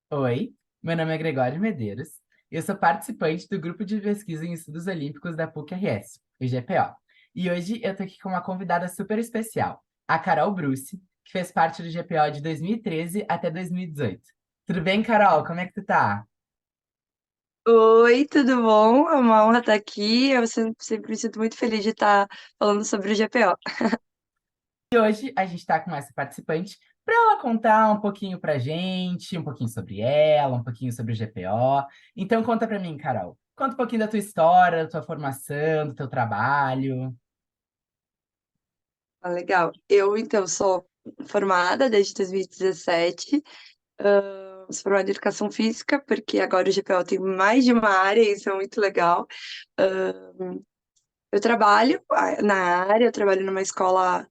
Oi, meu nome é Gregório Medeiros. Eu sou participante do grupo de pesquisa em estudos olímpicos da PUC-RS, o GPO. E hoje eu tô aqui com uma convidada super especial, a Carol Bruce, que fez parte do GPO de 2013 até 2018. Tudo bem, Carol? Como é que tu tá? Oi, tudo bom? É uma honra estar aqui. Eu sempre me sinto muito feliz de estar falando sobre o GPO. E hoje a gente tá com essa participante para ela contar um pouquinho pra gente, um pouquinho sobre ela, um pouquinho sobre o GPO. Então conta pra mim, Carol. Conta um pouquinho da tua história, da tua formação, do teu trabalho. Ah, legal. Então, sou formada desde 2017. Sou formada em Educação Física, porque agora o GPO tem mais de uma área, e isso é muito legal. Eu trabalho na área, eu trabalho numa escola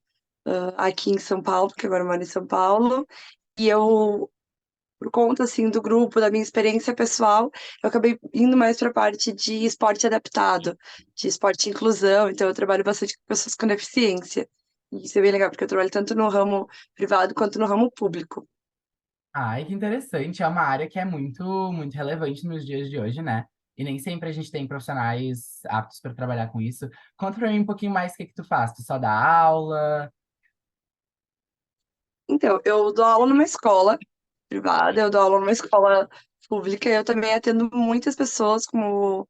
aqui em São Paulo, porque agora eu moro em São Paulo. E eu por conta assim do grupo, da minha experiência pessoal, eu acabei indo mais para a parte de esporte adaptado, de esporte e inclusão. Então eu trabalho bastante com pessoas com deficiência. E isso é bem legal, porque eu trabalho tanto no ramo privado quanto no ramo público. Ai, que interessante. É uma área que é muito relevante nos dias de hoje, né? E nem sempre a gente tem profissionais aptos para trabalhar com isso. Conta pra mim um pouquinho mais o que que tu faz. Tu só dá aula? Então, eu dou aula numa escola privada, eu dou aula numa escola pública, e eu também atendo muitas pessoas como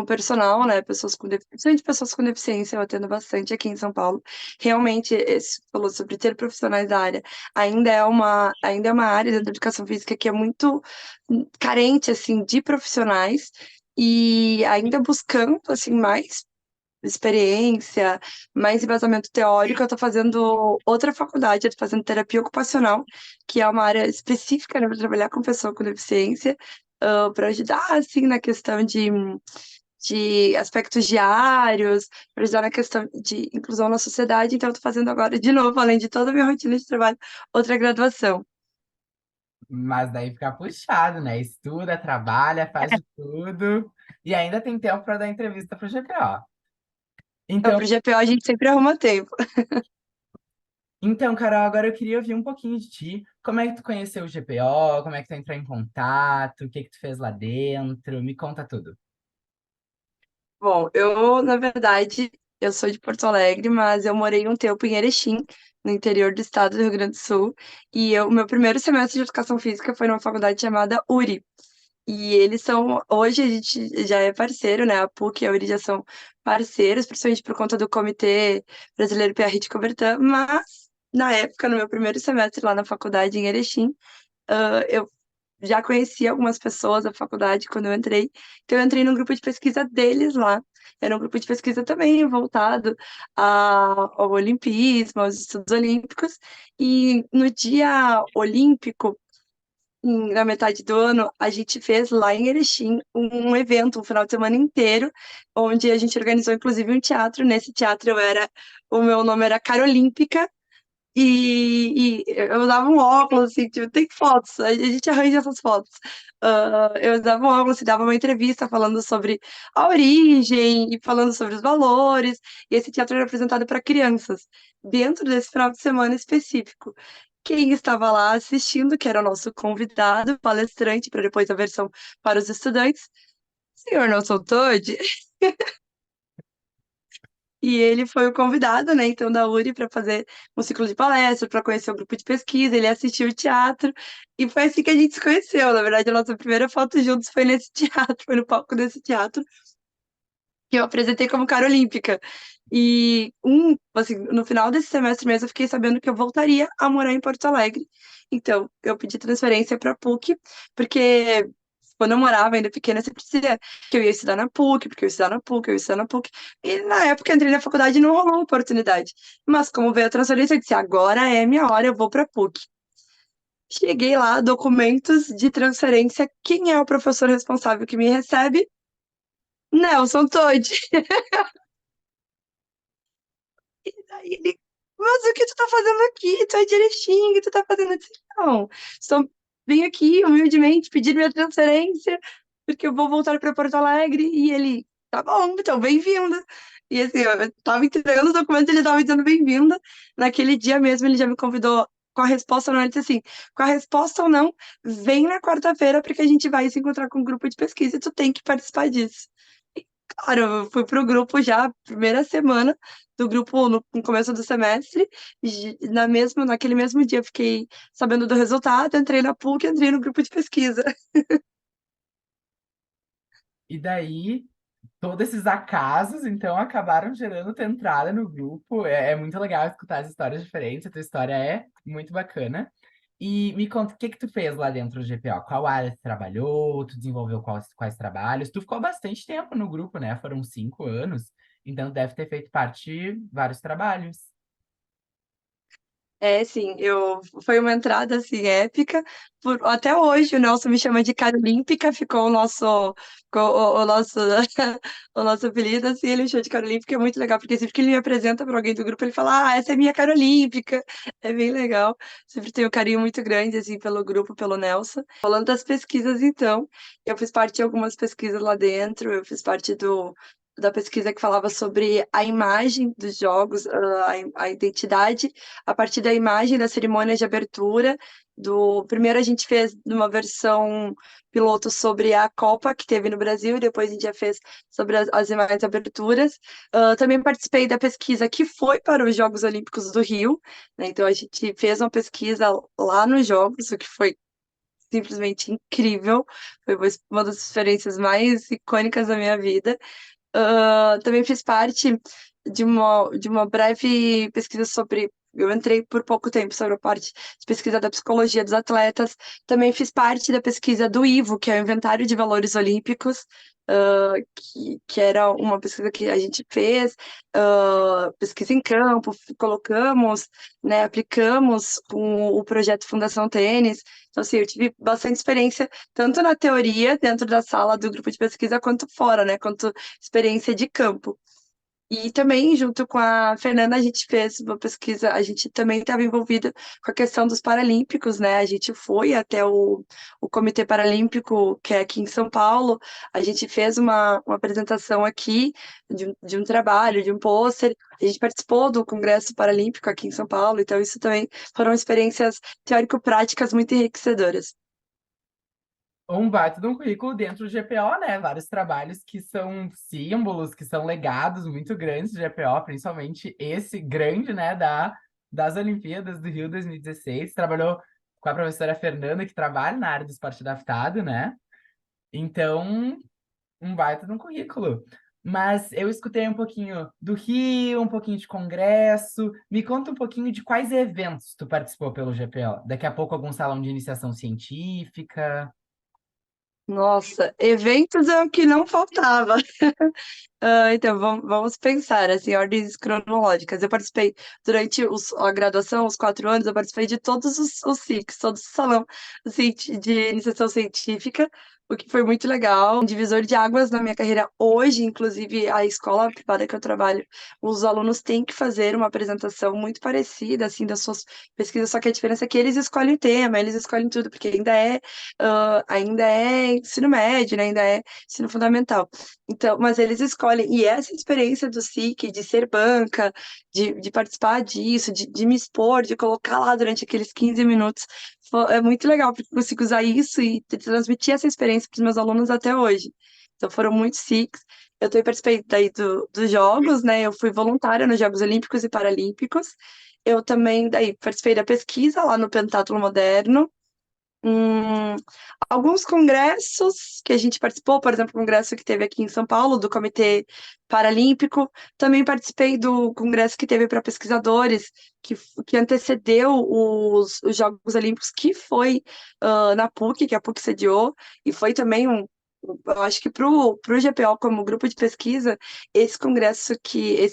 personal, né? Principalmente pessoas com deficiência, eu atendo bastante aqui em São Paulo. Realmente, esse falou sobre ter profissionais da área, ainda é uma área da educação física que é muito carente, assim, de profissionais, e ainda buscando, assim, mais experiência, mais embasamento teórico, eu tô fazendo outra faculdade, eu tô fazendo terapia ocupacional, que é uma área específica, né, para trabalhar com pessoa com deficiência, para ajudar, assim, na questão de aspectos diários, para ajudar na questão de inclusão na sociedade. Então, eu tô fazendo agora, de novo, além de toda a minha rotina de trabalho, outra graduação. Mas daí fica puxado, né? Estuda, trabalha, faz de tudo. E ainda tem tempo para dar entrevista pro GPO. Então, Então, pro GPO a gente sempre arruma tempo. Carol, agora eu queria ouvir um pouquinho de ti. Como é que tu conheceu o GPO? Como é que tu entrou em contato? O que que tu fez lá dentro? Me conta tudo. Bom, na verdade, eu sou de Porto Alegre, mas eu morei um tempo em Erechim, no interior do estado do Rio Grande do Sul, e o meu primeiro semestre de educação física foi numa faculdade chamada URI. E eles são, hoje a gente já é parceiro, né? A PUC e a URI já são parceiros, principalmente por conta do Comitê Brasileiro Pierre de Coubertin, mas na época, no meu primeiro semestre lá na faculdade em Erechim, eu já conhecia algumas pessoas da faculdade quando eu entrei, então eu entrei no grupo de pesquisa deles lá. Era um grupo de pesquisa também voltado ao olimpismo, aos estudos olímpicos, e no dia olímpico, na metade do ano, a gente fez lá em Erechim um evento, um final de semana inteiro, onde a gente organizou inclusive um teatro. Nesse teatro o meu nome era Carolímpica, e eu usava um óculos, assim, tipo, tem fotos, a gente arranja essas fotos. Eu usava um óculos e dava uma entrevista falando sobre a origem e falando sobre os valores, e esse teatro era apresentado para crianças, dentro desse final de semana específico. Quem estava lá assistindo, que era o nosso convidado, palestrante, para depois a versão para os estudantes, senhor Nelson Todi. E ele foi o convidado, né, então, da URI para fazer um ciclo de palestra, para conhecer o grupo de pesquisa, ele assistiu o teatro, e foi assim que a gente se conheceu. Na verdade, a nossa primeira foto juntos foi nesse teatro, foi no palco desse teatro, que eu apresentei como cara olímpica. E assim, no final desse semestre mesmo, eu fiquei sabendo que eu voltaria a morar em Porto Alegre. Então, eu pedi transferência para PUC, porque quando eu morava ainda pequena, sempre dizia que eu ia estudar na PUC, porque eu ia estudar na PUC, eu ia estudar na PUC. E na época eu entrei na faculdade e não rolou a oportunidade. Mas como veio a transferência, eu disse, agora é minha hora, eu vou para PUC. Cheguei lá, documentos de transferência. Quem é o professor responsável que me recebe? Nelson Todi. Aí ele, mas o que tu tá fazendo aqui? Tu é de Erechim, o que tu tá fazendo aqui? Não, só vim aqui humildemente pedir minha transferência, porque eu vou voltar para Porto Alegre. E ele, tá bom, então bem-vinda. E assim, eu tava entregando os documentos, ele tava me dando bem-vinda. Naquele dia mesmo, ele já me convidou com a resposta ou não, ele disse assim, com a resposta ou não, vem na quarta-feira porque a gente vai se encontrar com um grupo de pesquisa e tu tem que participar disso. E, claro, eu fui pro grupo já, primeira semana do grupo no começo do semestre, naquele mesmo dia eu fiquei sabendo do resultado, entrei na PUC, entrei no grupo de pesquisa. E daí, todos esses acasos, então, acabaram gerando tua entrada no grupo. É muito legal escutar as histórias diferentes. A tua história é muito bacana. E me conta, o que que tu fez lá dentro do GPO? Qual área tu trabalhou? Tu desenvolveu quais trabalhos? Tu ficou bastante tempo no grupo, né? Foram 5 anos. Então, deve ter feito parte de vários trabalhos. É, sim, foi uma entrada assim épica. Até hoje o Nelson me chama de cara olímpica, ficou o nosso o nosso apelido assim, ele me chama de cara olímpica, é muito legal, porque sempre que ele me apresenta para alguém do grupo, ele fala: "Ah, essa é minha cara olímpica". É bem legal. Sempre tenho um carinho muito grande assim pelo grupo, pelo Nelson. Falando das pesquisas então, eu fiz parte de algumas pesquisas lá dentro, eu fiz parte da pesquisa que falava sobre a imagem dos jogos, a identidade a partir da imagem da cerimônia de abertura. Primeiro a gente fez numa versão piloto sobre a Copa que teve no Brasil, e depois a gente já fez sobre as imagens de aberturas. Também participei da pesquisa que foi para os Jogos Olímpicos do Rio, né? Então a gente fez uma pesquisa lá nos Jogos, o que foi simplesmente incrível. Foi uma das experiências mais icônicas da minha vida. Também fiz parte de uma breve pesquisa sobre. Eu entrei por pouco tempo sobre a parte de pesquisa da psicologia dos atletas. Também fiz parte da pesquisa do IVO, que é o Inventário de Valores Olímpicos, que era uma pesquisa que a gente fez, pesquisa em campo, colocamos, né, aplicamos com o projeto Fundação Tênis. Então, assim, eu tive bastante experiência, tanto na teoria, dentro da sala do grupo de pesquisa, quanto fora, né, quanto experiência de campo. E também, junto com a Fernanda, a gente fez uma pesquisa, a gente também estava envolvida com a questão dos Paralímpicos, né? A gente foi até o Comitê Paralímpico, que é aqui em São Paulo, a gente fez uma apresentação aqui de um trabalho, de um pôster, a gente participou do Congresso Paralímpico aqui em São Paulo, então isso também foram experiências teórico-práticas muito enriquecedoras. Um baita de um currículo dentro do GPO, né? Vários trabalhos que são símbolos, que são legados muito grandes do GPO, principalmente esse grande, né, das Olimpíadas do Rio 2016. Trabalhou com a professora Fernanda, que trabalha na área do esporte adaptado, né? Então, um baita de um currículo. Mas eu escutei um pouquinho do Rio, um pouquinho de congresso. Me conta um pouquinho de quais eventos tu participou pelo GPO. Daqui a pouco algum salão de iniciação científica. Nossa, eventos é o que não faltava. Então, vamos pensar, assim, ordens cronológicas. Eu participei durante a graduação, os 4 anos, eu participei de todos os SICs, todos os salão de iniciação científica, o que foi muito legal. Um divisor de águas na minha carreira hoje, inclusive a escola privada que eu trabalho, os alunos têm que fazer uma apresentação muito parecida, assim, das suas pesquisas, só que a diferença é que eles escolhem o tema, eles escolhem tudo, porque ainda é ensino médio, né? Ainda é ensino fundamental. Então, mas eles escolhem, e essa experiência do SIC, de ser banca, de participar disso, de me expor, de colocar lá durante aqueles 15 minutos, é muito legal, porque eu consigo usar isso e transmitir essa experiência para os meus alunos até hoje. Então, foram muitos SICs. Eu também participei daí dos Jogos, né? Eu fui voluntária nos Jogos Olímpicos e Paralímpicos. Eu também daí participei da pesquisa lá no Pentátulo Moderno. Hum, Alguns congressos que a gente participou, por exemplo, o congresso que teve aqui em São Paulo, do Comitê Paralímpico. Também participei do congresso que teve para pesquisadores, que antecedeu os Jogos Olímpicos, que foi na PUC, que a PUC sediou, e foi também eu acho que para o GPO, como grupo de pesquisa, esse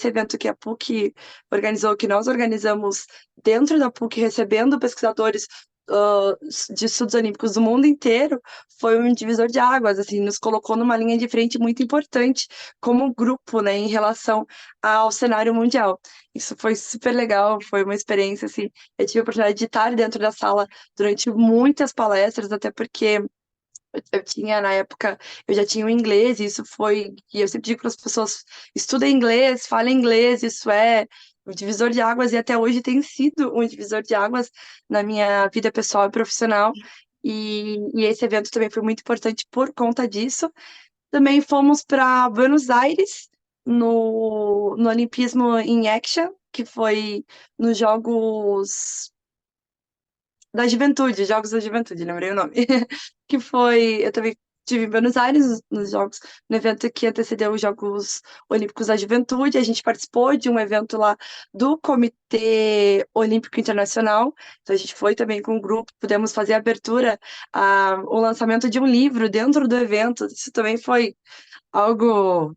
evento que a PUC organizou, que nós organizamos dentro da PUC, recebendo pesquisadores uh, de estudos olímpicos do mundo inteiro, foi um divisor de águas, assim, nos colocou numa linha de frente muito importante como grupo, né, em relação ao cenário mundial. Isso foi super legal, foi uma experiência, assim, eu tive a oportunidade de estar dentro da sala durante muitas palestras, até porque eu tinha, na época, eu já tinha o inglês, e eu sempre digo para as pessoas, estuda inglês, fala inglês, isso é um divisor de águas e até hoje tem sido um divisor de águas na minha vida pessoal e profissional. E esse evento também foi muito importante por conta disso. Também fomos para Buenos Aires no Olimpismo in Action, que foi nos Jogos da Juventude, lembrei o nome. Que foi, eu também estive em Buenos Aires nos Jogos, no evento que antecedeu os Jogos Olímpicos da Juventude. A gente participou de um evento lá do Comitê Olímpico Internacional. Então a gente foi também com o grupo, pudemos fazer a abertura, o lançamento de um livro dentro do evento. Isso também foi algo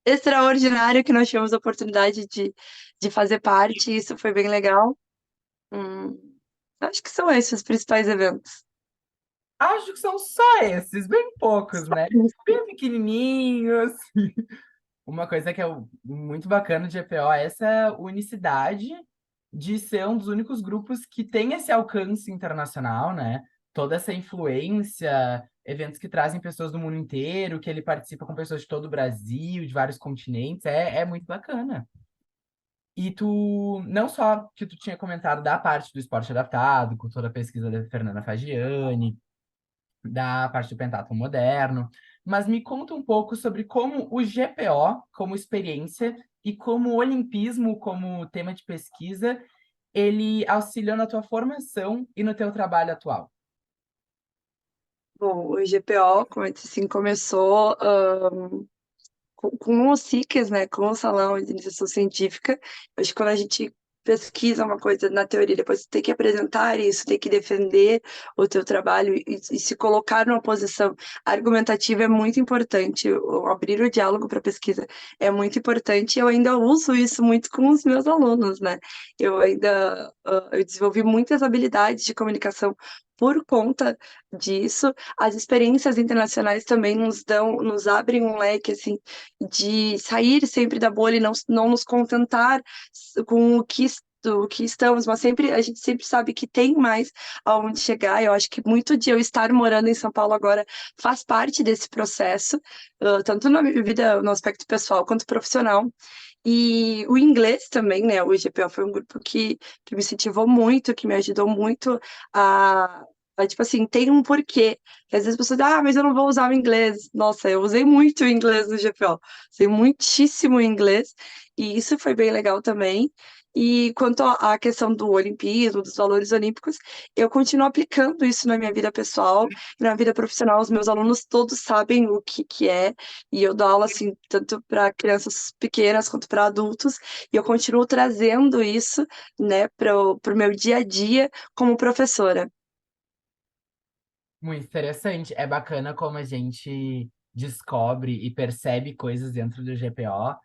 extraordinário que nós tivemos a oportunidade de fazer parte, e isso foi bem legal. Hum, acho que são esses os principais eventos. Acho que são só esses, bem poucos, né? Bem pequenininhos. Uma coisa que é muito bacana de EPO é essa unicidade de ser um dos únicos grupos que tem esse alcance internacional, né? Toda essa influência, eventos que trazem pessoas do mundo inteiro, que ele participa com pessoas de todo o Brasil, de vários continentes, é muito bacana. E tu, não só que tu tinha comentado da parte do esporte adaptado, com toda a pesquisa da Fernanda Fagiani, da parte do pentatlo moderno, mas me conta um pouco sobre como o GPO, como experiência, e como o olimpismo, como tema de pesquisa, ele auxiliou na tua formação e no teu trabalho atual. Bom, o GPO, como eu disse, assim, começou com os SICs, né, com o Salão de Iniciação Científica. Acho que quando a gente pesquisa uma coisa na teoria, depois você tem que apresentar isso, tem que defender o teu trabalho e se colocar numa posição argumentativa é muito importante. Abrir o diálogo para pesquisa é muito importante. E eu ainda uso isso muito com os meus alunos, né? Eu desenvolvi muitas habilidades de comunicação por conta disso. As experiências internacionais também nos abrem um leque assim de sair sempre da bolha e não nos contentar com o que estamos, mas sempre a gente sempre sabe que tem mais aonde chegar. Eu acho que muito de eu estar morando em São Paulo agora faz parte desse processo, tanto na minha vida, no aspecto pessoal quanto profissional. E o inglês também, né? O IGPO foi um grupo que me incentivou muito, que me ajudou muito a, tipo assim, tem um porquê. Que às vezes as pessoas, mas eu não vou usar o inglês. Nossa, eu usei muito o inglês no GPO. Usei muitíssimo o inglês. E isso foi bem legal também. E quanto à questão do olimpismo, dos valores olímpicos, eu continuo aplicando isso na minha vida pessoal e na vida profissional. Os meus alunos todos sabem o que é. E eu dou aula, assim, tanto para crianças pequenas quanto para adultos. E eu continuo trazendo isso, né, para o meu dia a dia como professora. Muito interessante. É bacana como a gente descobre e percebe coisas dentro do GPO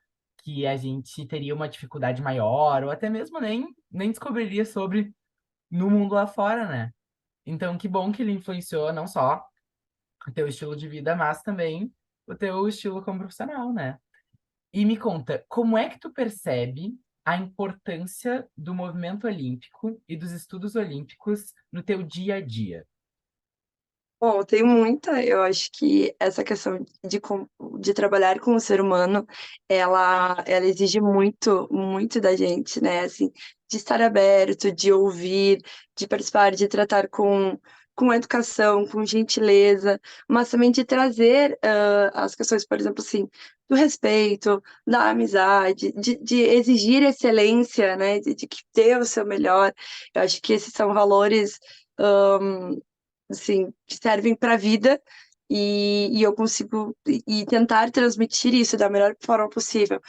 que a gente teria uma dificuldade maior, ou até mesmo nem descobriria sobre no mundo lá fora, né? Então, que bom que ele influenciou não só o teu estilo de vida, mas também o teu estilo como profissional, né? E me conta, como é que tu percebe a importância do movimento olímpico e dos estudos olímpicos no teu dia a dia? Bom, tem muita. Eu acho que essa questão de trabalhar com o ser humano, ela exige muito, muito da gente, né? Assim, de estar aberto, de ouvir, de participar, de tratar com educação, com gentileza, mas também de trazer as questões, por exemplo, assim, do respeito, da amizade, de exigir excelência, né? De que dê o seu melhor. Eu acho que esses são valores assim, que servem para a vida e eu consigo e tentar transmitir isso da melhor forma possível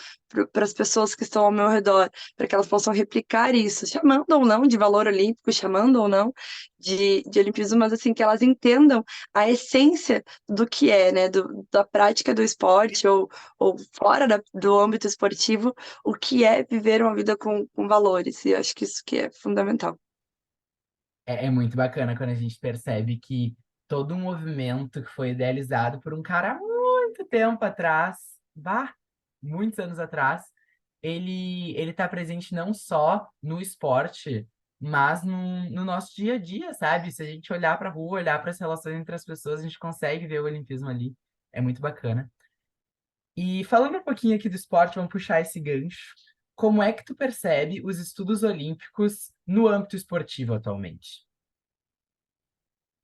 para as pessoas que estão ao meu redor, para que elas possam replicar isso, chamando ou não de valor olímpico, chamando ou não de olimpismo, mas assim, que elas entendam a essência do que é, né, da prática do esporte ou fora do âmbito esportivo, o que é viver uma vida com valores, e eu acho que isso que é fundamental. É muito bacana quando a gente percebe que todo um movimento que foi idealizado por um cara há muito tempo atrás, bah, muitos anos atrás, ele está presente não só no esporte, mas no nosso dia a dia, sabe? Se a gente olhar para a rua, olhar para as relações entre as pessoas, a gente consegue ver o olimpismo ali. É muito bacana. E falando um pouquinho aqui do esporte, vamos puxar esse gancho. como é que tu percebe os estudos olímpicos no âmbito esportivo atualmente?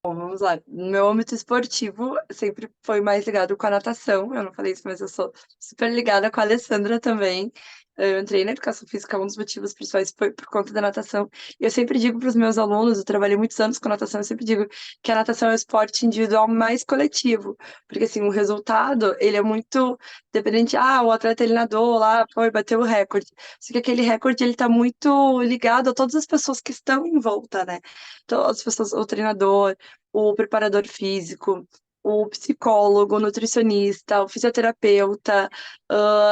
Bom, vamos lá. No meu âmbito esportivo, sempre foi mais ligado com a natação. Eu não falei isso, mas eu sou super ligada com a Alessandra também. Eu entrei na educação física, um dos motivos principais foi por conta da natação. E eu sempre digo para os meus alunos, eu trabalhei muitos anos com natação, eu sempre digo que a natação é o esporte individual mais coletivo. Porque, assim, o resultado, ele é muito dependente. Ah, o atleta, ele nadou lá, foi, bateu o recorde. Só que aquele recorde, ele tá muito ligado a todas as pessoas que estão em volta, né? Todas as pessoas, o treinador, o preparador físico, o psicólogo, o nutricionista, o fisioterapeuta.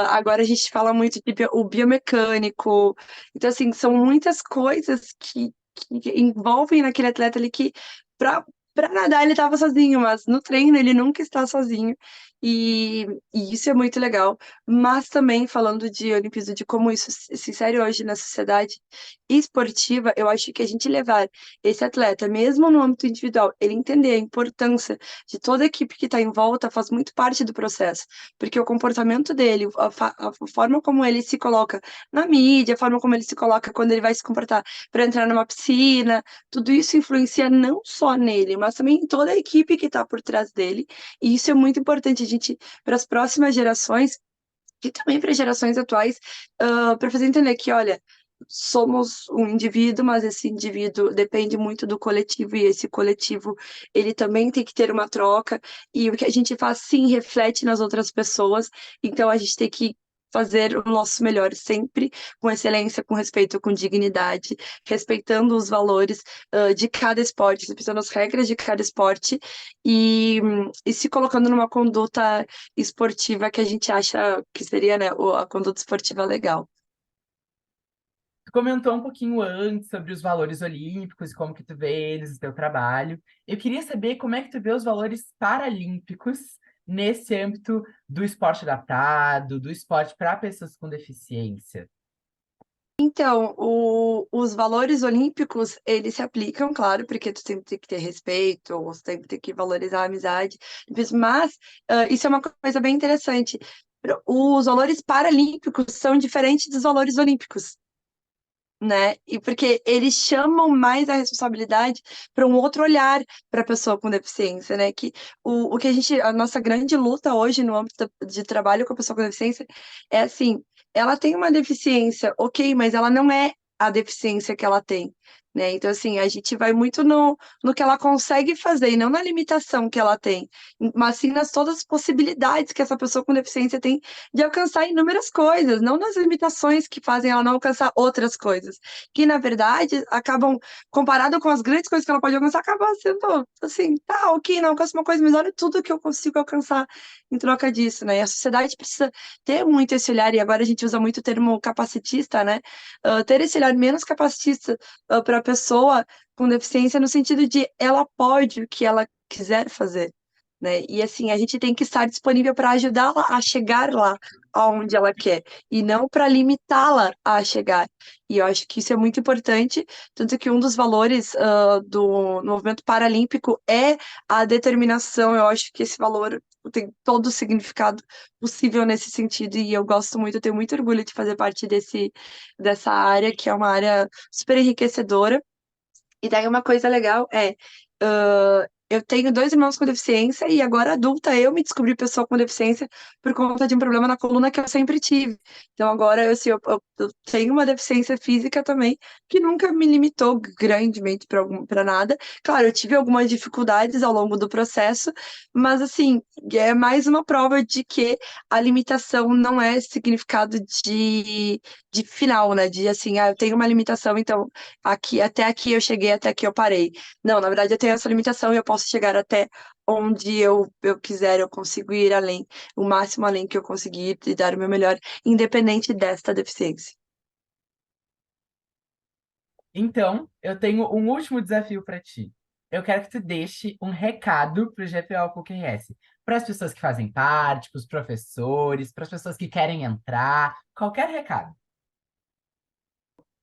Agora a gente fala muito de o biomecânico. Então, assim, são muitas coisas que envolvem naquele atleta ali que, para para nadar, ele estava sozinho, mas no treino ele nunca está sozinho. E isso é muito legal. Mas também, falando de Olimpíada, de como isso se insere hoje na sociedade esportiva, eu acho que a gente levar esse atleta, mesmo no âmbito individual, ele entender a importância de toda a equipe que está em volta faz muito parte do processo, porque o comportamento dele, a forma como ele se coloca na mídia, a forma como ele se coloca quando ele vai se comportar para entrar numa piscina, tudo isso influencia não só nele, mas também em toda a equipe que está por trás dele, e isso é muito importante a gente, para as próximas gerações, e também para gerações atuais, para fazer entender que, olha, somos um indivíduo, mas esse indivíduo depende muito do coletivo, e esse coletivo, ele também tem que ter uma troca, e o que a gente faz, sim, reflete nas outras pessoas, então a gente tem que fazer o nosso melhor sempre com excelência, com respeito, com dignidade, respeitando os valores de cada esporte, respeitando as regras de cada esporte e se colocando numa conduta esportiva que a gente acha que seria, né, a conduta esportiva legal. Tu comentou um pouquinho antes sobre os valores olímpicos e como que tu vê eles no teu trabalho. Eu queria saber como é que tu vê os valores paralímpicos nesse âmbito do esporte adaptado, do esporte para pessoas com deficiência. Então, os valores olímpicos, eles se aplicam, claro, porque tu sempre tem que ter respeito, ou tu sempre tem que valorizar a amizade, mas isso é uma coisa bem interessante. Os valores paralímpicos são diferentes dos valores olímpicos, né? E porque eles chamam mais a responsabilidade para um outro olhar para a pessoa com deficiência, né? Que o que a nossa grande luta hoje no âmbito de trabalho com a pessoa com deficiência é assim, ela tem uma deficiência, ok, mas ela não é a deficiência que ela tem. Né? Então, assim, a gente vai muito no que ela consegue fazer e não na limitação que ela tem, mas sim nas todas as possibilidades que essa pessoa com deficiência tem de alcançar inúmeras coisas, não nas limitações que fazem ela não alcançar outras coisas, que na verdade acabam, comparado com as grandes coisas que ela pode alcançar, acaba sendo assim, tá, ok, não alcanço uma coisa, mas olha tudo que eu consigo alcançar em troca disso, né? E a sociedade precisa ter muito esse olhar, e agora a gente usa muito o termo capacitista, né? Ter esse olhar menos capacitista para a pessoa com deficiência no sentido de ela pode o que ela quiser fazer, né? E assim, a gente tem que estar disponível para ajudá-la a chegar lá aonde ela quer e não para limitá-la a chegar. E eu acho que isso é muito importante, tanto que um dos valores do movimento paralímpico é a determinação. Eu acho que esse valor tem todo o significado possível nesse sentido e eu gosto muito, eu tenho muito orgulho de fazer parte dessa área, que é uma área super enriquecedora. E daí uma coisa legal é, eu tenho dois irmãos com deficiência e agora adulta eu me descobri pessoa com deficiência por conta de um problema na coluna que eu sempre tive. Então agora eu tenho uma deficiência física também que nunca me limitou grandemente para nada. Claro, eu tive algumas dificuldades ao longo do processo, mas assim, é mais uma prova de que a limitação não é significado de final, né? De assim, eu tenho uma limitação, então até aqui eu cheguei, até aqui eu parei. Não, na verdade eu tenho essa limitação e eu posso chegar até onde eu quiser, eu consigo ir além, o máximo além que eu conseguir e dar o meu melhor, independente desta deficiência. Então, eu tenho um último desafio para ti. Eu quero que tu deixe um recado para o GPO PUC-RS, para as pessoas que fazem parte, para os professores, para as pessoas que querem entrar, qualquer recado.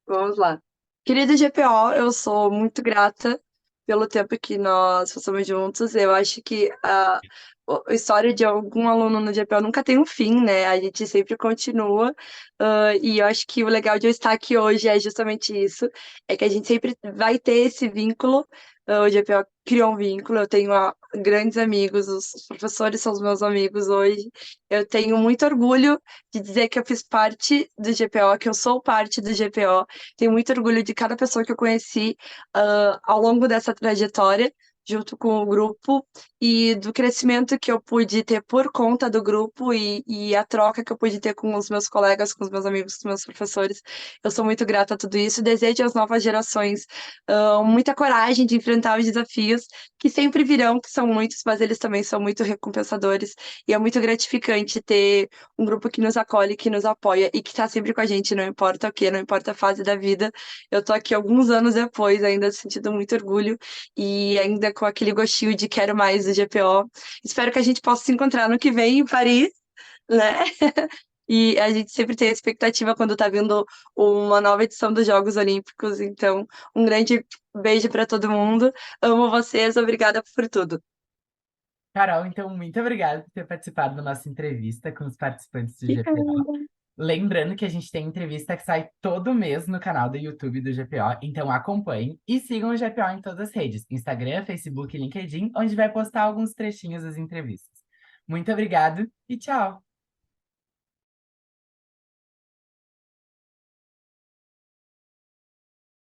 Vamos lá. Querido GPO, eu sou muito grata pelo tempo que nós passamos juntos. Eu acho que a história de algum aluno no GPO nunca tem um fim, né? A gente sempre continua. E eu acho que o legal de eu estar aqui hoje é justamente isso, é que a gente sempre vai ter esse vínculo. O GPO criou um vínculo, eu tenho grandes amigos, os professores são os meus amigos hoje. Eu tenho muito orgulho de dizer que eu fiz parte do GPO, que eu sou parte do GPO. Tenho muito orgulho de cada pessoa que eu conheci ao longo dessa trajetória, junto com o grupo, e do crescimento que eu pude ter por conta do grupo e a troca que eu pude ter com os meus colegas, com os meus amigos, com os meus professores. Eu sou muito grata a tudo isso. Desejo às novas gerações muita coragem de enfrentar os desafios que sempre virão, que são muitos, mas eles também são muito recompensadores. E é muito gratificante ter um grupo que nos acolhe, que nos apoia e que está sempre com a gente, não importa o que, não importa a fase da vida. Eu tô aqui alguns anos depois, ainda sentindo muito orgulho e ainda com aquele gostinho de quero mais do GPO. Espero que a gente possa se encontrar no que vem em Paris, né? E a gente sempre tem a expectativa quando tá vindo uma nova edição dos Jogos Olímpicos. Então, um grande beijo para todo mundo. Amo vocês, obrigada por tudo. Carol, então, muito obrigada por ter participado da nossa entrevista com os participantes do GPO. Obrigada. Lembrando que a gente tem entrevista que sai todo mês no canal do YouTube do GPO, então acompanhem e sigam o GPO em todas as redes, Instagram, Facebook e LinkedIn, onde vai postar alguns trechinhos das entrevistas. Muito obrigado e tchau!